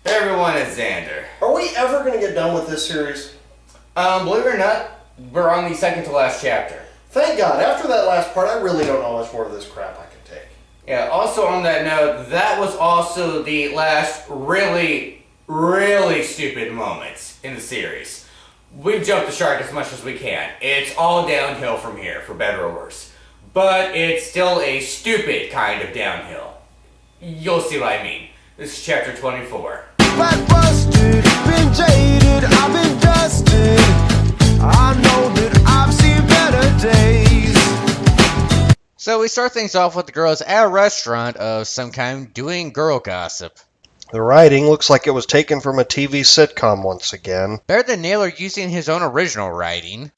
Hey everyone, it's Xander. Are we ever going to get done with this series? Believe it or not, we're on the second to last chapter. Thank God. After that last part, I really don't know how much more of this crap I can take. Yeah, also on that note, that was also the last really, really stupid moments in the series. We've jumped the shark as much as we can. It's all downhill from here, for better or worse. But it's still a stupid kind of downhill. You'll see what I mean. This is chapter 24. Back busted, been jaded, I've been dusted. I know that I've seen better days. So we start things off with the girls at a restaurant of some kind doing girl gossip. The writing looks like it was taken from a TV sitcom once again. Better than Naylor using his own original writing.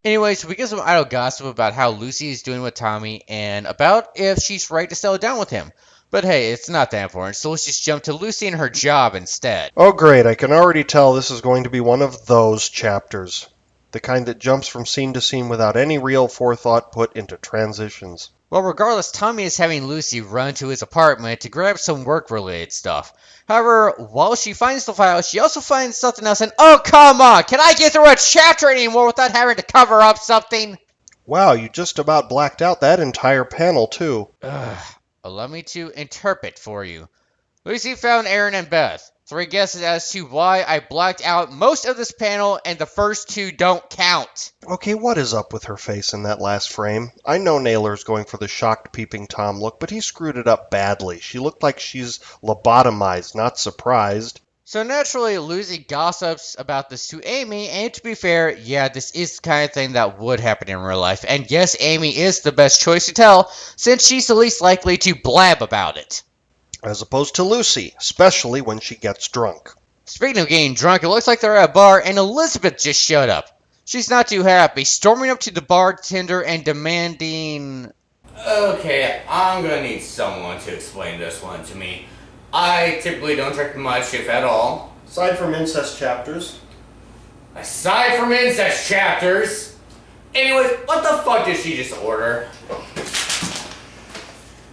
Anyways, we get some idle gossip about how Lucy is doing with Tommy and about if she's right to settle down with him. But hey, it's not that important, so let's just jump to Lucy and her job instead. Oh great, I can already tell this is going to be one of those chapters. The kind that jumps from scene to scene without any real forethought put into transitions. Well, regardless, Tommy is having Lucy run to his apartment to grab some work-related stuff. However, while she finds the file, she also finds something else and oh, come on! Can I get through a chapter anymore without having to cover up something? Wow, you just about blacked out that entire panel, too. Allow me to interpret for you. Lucy found Aaron and Beth. 3 guesses as to why I blacked out most of this panel and the first 2 don't count. Okay, what is up with her face in that last frame? I know Naylor's going for the shocked peeping Tom look, but he screwed it up badly. She looked like she's lobotomized, not surprised. So naturally, Lucy gossips about this to Amy, and to be fair, yeah, this is the kind of thing that would happen in real life. And yes, Amy is the best choice to tell, since she's the least likely to blab about it. As opposed to Lucy, especially when she gets drunk. Speaking of getting drunk, it looks like they're at a bar, and Elizabeth just showed up. She's not too happy, storming up to the bartender and demanding... Okay, I'm gonna need someone to explain this one to me. I typically don't drink much, if at all. Aside from incest chapters. Aside from incest chapters! Anyways, what the fuck did she just order?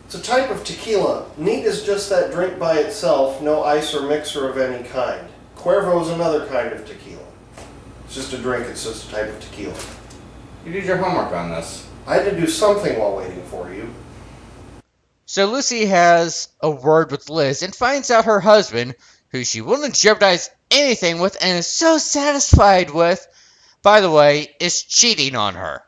It's a type of tequila. Neat is just that drink by itself, no ice or mixer of any kind. Cuervo is another kind of tequila. It's just a drink, it's just a type of tequila. You did your homework on this. I had to do something while waiting for you. So Lucy has a word with Liz and finds out her husband, who she wouldn't jeopardize anything with and is so satisfied with, by the way, is cheating on her.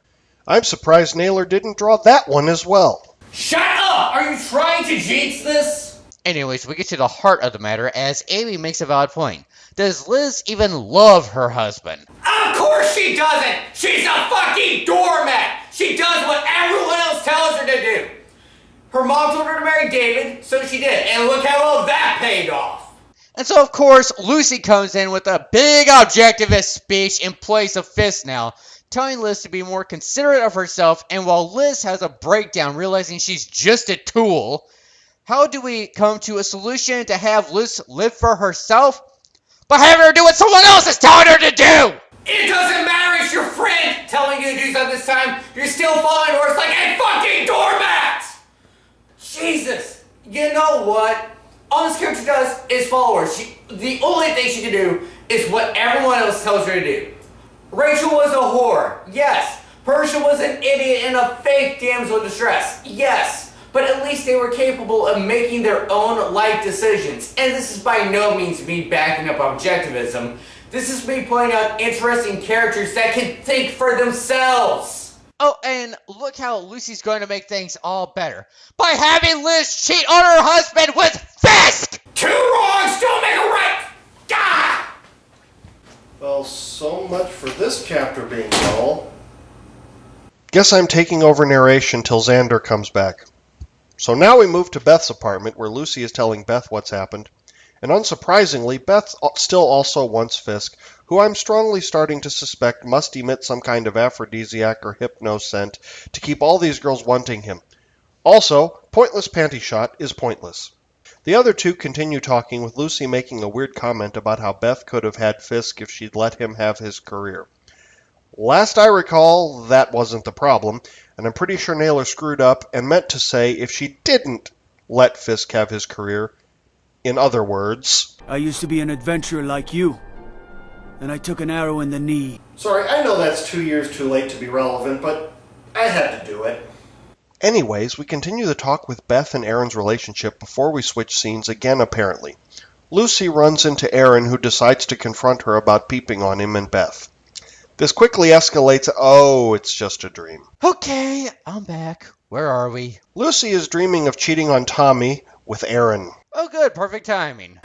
I'm surprised Naylor didn't draw that one as well. Shut up! Are you trying to jinx this? Anyways, we get to the heart of the matter as Amy makes a valid point. Does Liz even love her husband? Of course she doesn't! She's a fucking doormat! She does what everyone else tells her to do! Her mom told her to marry David, so she did, and look how well that paid off! And so, of course, Lucy comes in with a big objectivist speech in place of Fisk now, telling Liz to be more considerate of herself, and while Liz has a breakdown realizing she's just a tool, how do we come to a solution to have Liz live for herself? By having her do what someone else is telling her to do! It doesn't matter if your friend telling you to do something this time, you're still following orders like a fucking doormat! Jesus! You know what? All this character does is follow her. The only thing she can do is what everyone else tells her to do. Rachel was a whore. Yes. Persia was an idiot and a fake damsel in distress. Yes. But at least they were capable of making their own life decisions. And this is by no means me backing up objectivism. This is me pointing out interesting characters that can think for themselves. Oh, and look how Lucy's going to make things all better. By having Liz cheat on her husband with Fisk! 2 wrongs don't make a right! Gah! Well, so much for this chapter being dull. Guess I'm taking over narration till Xander comes back. So now we move to Beth's apartment, where Lucy is telling Beth what's happened. And unsurprisingly, Beth still also wants Fisk, who I'm strongly starting to suspect must emit some kind of aphrodisiac or hypno scent to keep all these girls wanting him. Also, pointless panty shot is pointless. The other two continue talking, with Lucy making a weird comment about how Beth could have had Fisk if she'd let him have his career. Last I recall, that wasn't the problem, and I'm pretty sure Naylor screwed up and meant to say if she didn't let Fisk have his career, In other words, I used to be an adventurer like you, and I took an arrow in the knee. sorry, I know that's 2 years too late to be relevant, but I had to do it. Anyways, we continue the talk with Beth and Aaron's relationship before we switch scenes again, apparently. Lucy runs into Aaron, who decides to confront her about peeping on him and Beth. This quickly escalates, oh, it's just a dream. Okay, I'm back. Where are we? Lucy is dreaming of cheating on Tommy with Aaron. Oh good, perfect timing.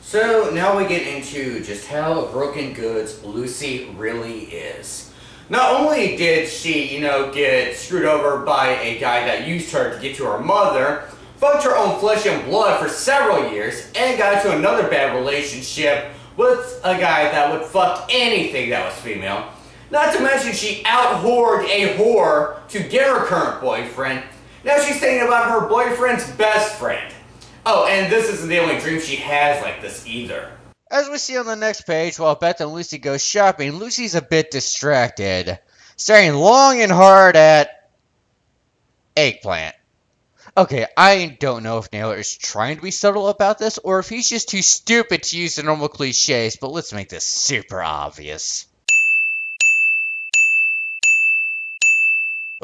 So now we get into just how broken goods Lucy really is. Not only did she, get screwed over by a guy that used her to get to her mother, fucked her own flesh and blood for several years, and got into another bad relationship with a guy that would fuck anything that was female. Not to mention she out-whored a whore to get her current boyfriend. Now she's thinking about her boyfriend's best friend. Oh, and this isn't the only dream she has like this either. As we see on the next page, while Beth and Lucy go shopping, Lucy's a bit distracted, staring long and hard at eggplant. Okay, I don't know if Naylor is trying to be subtle about this, or if he's just too stupid to use the normal cliches, but let's make this super obvious.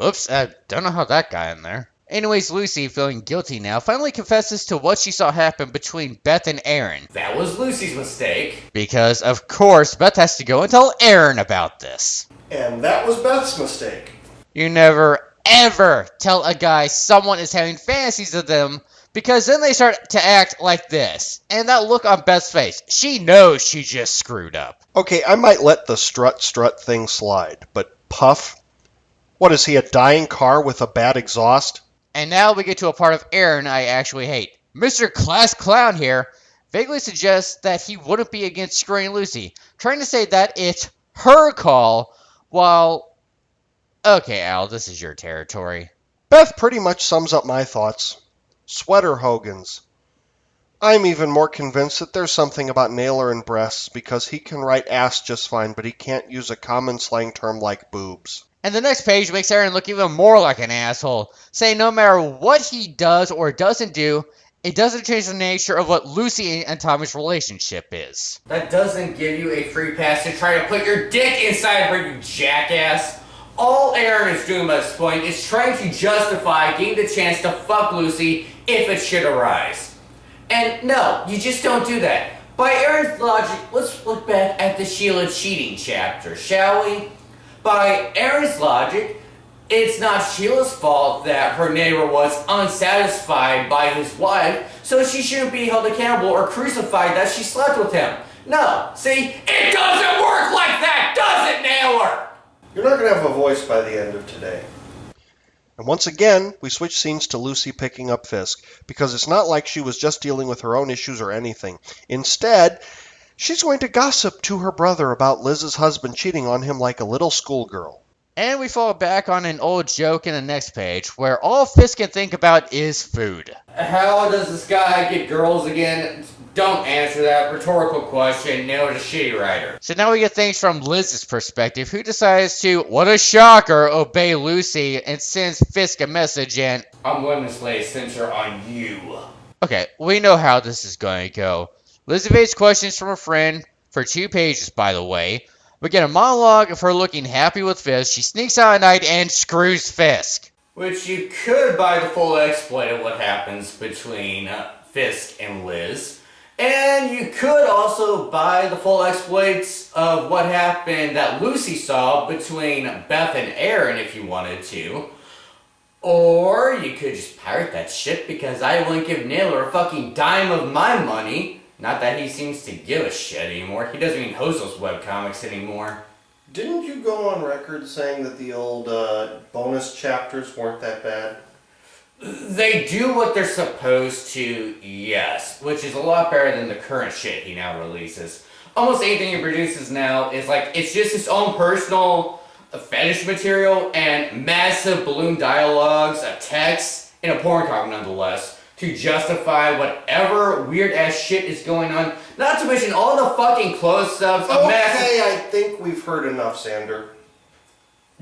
Oops, I don't know how that got in there. Anyways, Lucy, feeling guilty now, finally confesses to what she saw happen between Beth and Aaron. That was Lucy's mistake. Because, of course, Beth has to go and tell Aaron about this. And that was Beth's mistake. You never, ever tell a guy someone is having fantasies of them, because then they start to act like this. And that look on Beth's face, she knows she just screwed up. Okay, I might let the strut thing slide, but Puff? What is he, a dying car with a bad exhaust? And now we get to a part of Aaron I actually hate. Mr. Class Clown here vaguely suggests that he wouldn't be against screwing Lucy, trying to say that it's her call, while... Okay, Al, this is your territory. Beth pretty much sums up my thoughts. Sweater hogans. I'm even more convinced that there's something about Naylor and breasts, because he can write ass just fine, but he can't use a common slang term like boobs. And the next page makes Aaron look even more like an asshole, saying no matter what he does or doesn't do, it doesn't change the nature of what Lucy and Tommy's relationship is. That doesn't give you a free pass to try to put your dick inside her, you jackass. All Aaron is doing at this point is trying to justify getting the chance to fuck Lucy if it should arise. And no, you just don't do that. By Aaron's logic, let's look back at the Sheila cheating chapter, shall we? By Aaron's logic, it's not Sheila's fault that her neighbor was unsatisfied by his wife, so she shouldn't be held accountable or crucified that she slept with him. No, see, it doesn't work like that, does it, Naylor? You're not going to have a voice by the end of today. And once again, we switch scenes to Lucy picking up Fisk, because it's not like she was just dealing with her own issues or anything. Instead, she's going to gossip to her brother about Liz's husband cheating on him like a little schoolgirl. And we fall back on an old joke in the next page, where all Fisk can think about is food. How does this guy get girls again? Don't answer that rhetorical question. Naylor's a shitty writer. So now we get things from Liz's perspective, who decides to, what a shocker, obey Lucy and sends Fisk a message and... I'm going to lay a censor on you. Okay, we know how this is going to go. Liz evades questions from a friend, for 2 pages by the way. We get a monologue of her looking happy with Fisk. She sneaks out at night and screws Fisk. Which you could buy the full exploit of what happens between Fisk and Liz. And you could also buy the full exploits of what happened that Lucy saw between Beth and Aaron if you wanted to. Or you could just pirate that shit because I wouldn't give Naylor a fucking dime of my money. Not that he seems to give a shit anymore. He doesn't even host those webcomics anymore. Didn't you go on record saying that the old bonus chapters weren't that bad? They do what they're supposed to, yes. Which is a lot better than the current shit he now releases. Almost anything he produces now is like, it's just his own personal fetish material and massive balloon dialogues, a text, and a porn comic nonetheless, to justify whatever weird-ass shit is going on. Not to mention all the fucking close-ups. Okay, I think we've heard enough, Xander.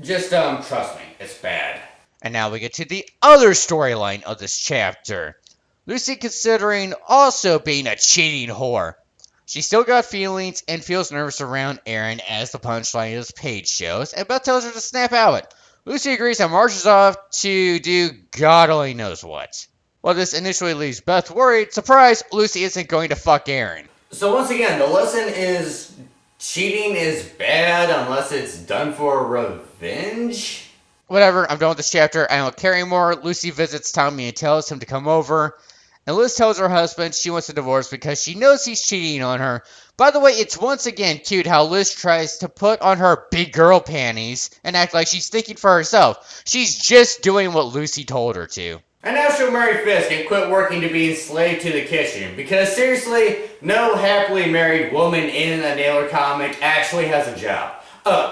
Just, trust me, it's bad. And now we get to the other storyline of this chapter. Lucy considering also being a cheating whore. She still got feelings and feels nervous around Aaron as the punchline of this page shows, and Beth tells her to snap out of it. Lucy agrees and marches off to do God only knows what. While this initially leaves Beth worried, surprise, Lucy isn't going to fuck Aaron. So once again, the lesson is cheating is bad unless it's done for revenge? Whatever, I'm done with this chapter. I don't care anymore. Lucy visits Tommy and tells him to come over. And Liz tells her husband she wants a divorce because she knows he's cheating on her. By the way, it's once again cute how Liz tries to put on her big girl panties and act like she's thinking for herself. She's just doing what Lucy told her to. And now she'll marry Fisk and quit working to be enslaved to the kitchen. Because seriously, no happily married woman in a Naylor comic actually has a job.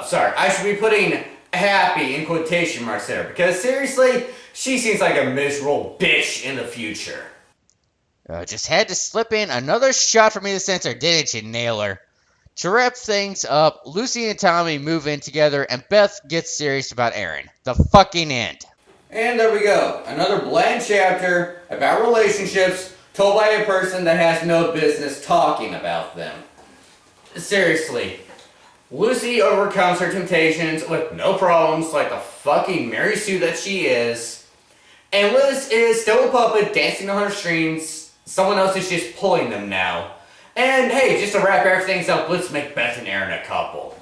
Sorry, I should be putting happy in quotation marks there. Because seriously, she seems like a miserable bitch in the future. Just had to slip in another shot for me to censor, didn't you, Naylor? To wrap things up, Lucy and Tommy move in together and Beth gets serious about Aaron. The fucking end. And there we go. Another bland chapter about relationships told by a person that has no business talking about them. Seriously. Lucy overcomes her temptations with no problems like the fucking Mary Sue that she is. And Liz is still a puppet dancing on her strings. Someone else is just pulling them now. And hey, just to wrap everything up, let's make Beth and Aaron a couple.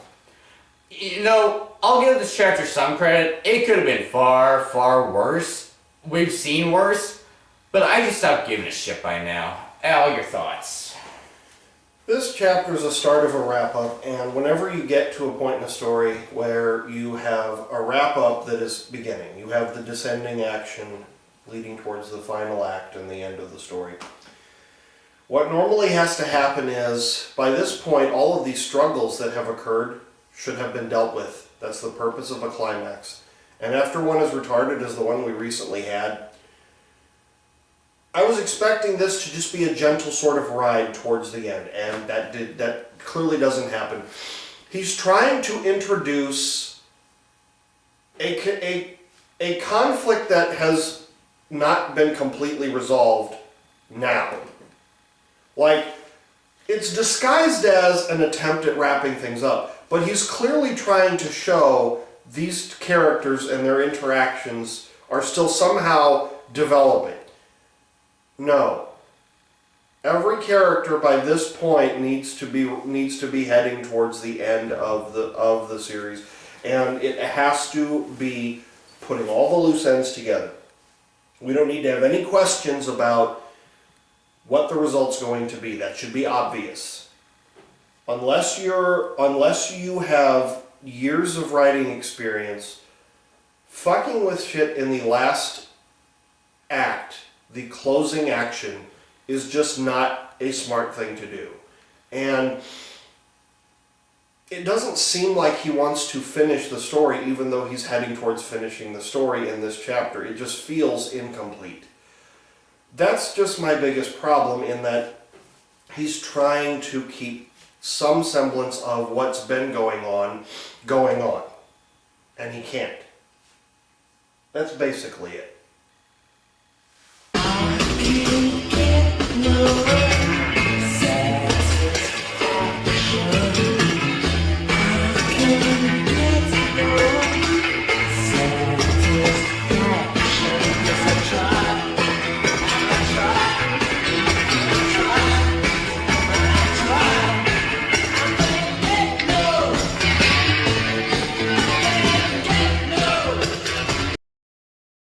You know, I'll give this chapter some credit. It could have been far, far worse. We've seen worse. But I just stopped giving a shit by now. Al, your thoughts? This chapter is a start of a wrap-up, and whenever you get to a point in a story where you have a wrap-up that is beginning, you have the descending action leading towards the final act and the end of the story. What normally has to happen is, by this point, all of these struggles that have occurred should have been dealt with. That's the purpose of a climax. And after one as retarded as the one we recently had, I was expecting this to just be a gentle sort of ride towards the end, and that clearly doesn't happen. He's trying to introduce a conflict that has not been completely resolved now. Like, it's disguised as an attempt at wrapping things up, but he's clearly trying to show these characters and their interactions are still somehow developing. No. Every character by this point needs to be heading towards the end of the series, and it has to be putting all the loose ends together. We don't need to have any questions about what the result's going to be. That should be obvious. Unless you have years of writing experience, fucking with shit in the last act, the closing action, is just not a smart thing to do. And it doesn't seem like he wants to finish the story, even though he's heading towards finishing the story in this chapter. It just feels incomplete. That's just my biggest problem, in that he's trying to keep some semblance of what's been going on, and he can't. That's basically it.